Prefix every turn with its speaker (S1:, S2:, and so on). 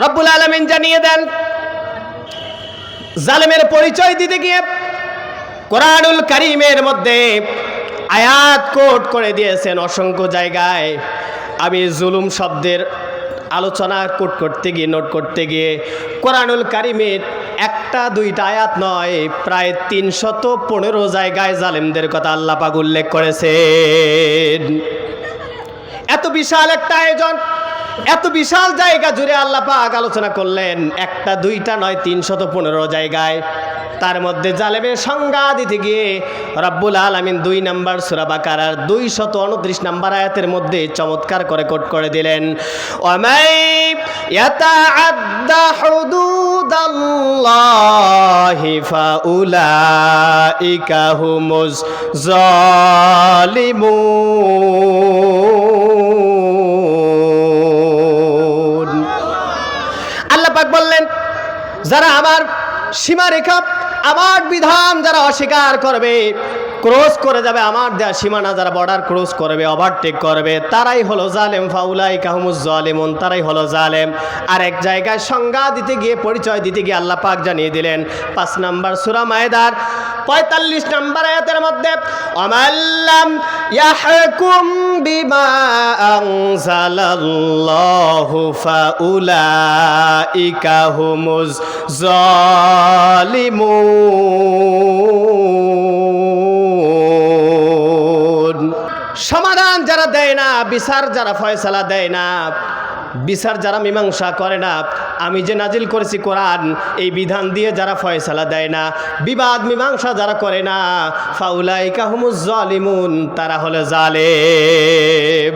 S1: রব্বুল আলামিন জানিয়ে দেন, জালেমের পরিচয় দিতে গিয়ে কোরআনুল কারীমের মধ্যে আয়াত কোট করে দিয়েছেন অসংখ্য জায়গায়। আমি জুলুম শব্দের আলোচনা কোট করতে গিয়ে, নোট করতে গিয়ে কোরআনুল কারীমের একটা দুইটা আয়াত নয়, প্রায় 315 জায়গায় জালেমদের কথা আল্লাহ পাক উল্লেখ করেছেন। এত বিশাল একটা আয়োজন, এত বিশাল জায়গা জুড়ে আল্লাহ পাক আলোচনা করলেন, একটা দুইটা নয়, 315 জায়গায়। তার মধ্যে জালেমের সংজ্ঞা দিতে গিয়ে রব্বুল আলামিন 2 নম্বর সূরা বাকারার 229 নম্বর আয়াতের মধ্যে চমৎকার করে কোট করে দিলেন, ওয়ামাই ইয়াতাআদ্দা হুদুদাল্লাহি ফাউলাইকা হুমুজ জালিমুন। আল্লাহ পাক বললেন, যারা আমার সীমারেখা, আমার বিধান যারা অস্বীকার করবে, ক্রস করে যাবে, আমার দেয়া সীমানা যারা বর্ডার ক্রস করবে, ওভারটেক করবে, তারাই হলো জালেম। ফাউলাইকা হুমুজ জালিমুন, তারাই হলো জালেম। আর এক জায়গায় সংজ্ঞা দিতে গিয়ে, পরিচয় দিতে গিয়ে আল্লাহ পাক জানিয়ে দিলেন 5 নম্বর সূরা মায়েদার 45 নম্বর আয়াতের মধ্যে, ওয়ামাল্লাম ইয়াহকুম বিমা আনজালাল্লাহু ফাউলাইকা হুমুজ জালিমুন। সমাধান যারা দেয় না, বিচার যারা ফয়সালা দেয় না, বিচার যারা মীমাংসা করে না, আমি যে নাজিল করেছি কোরআন, এই বিধান দিয়ে যারা ফয়সালা দেয় না, বিবাদ মীমাংসা যারা করে না, ফাউলাইকা হুমুজ জালিমুন, তারা হলো জালেম।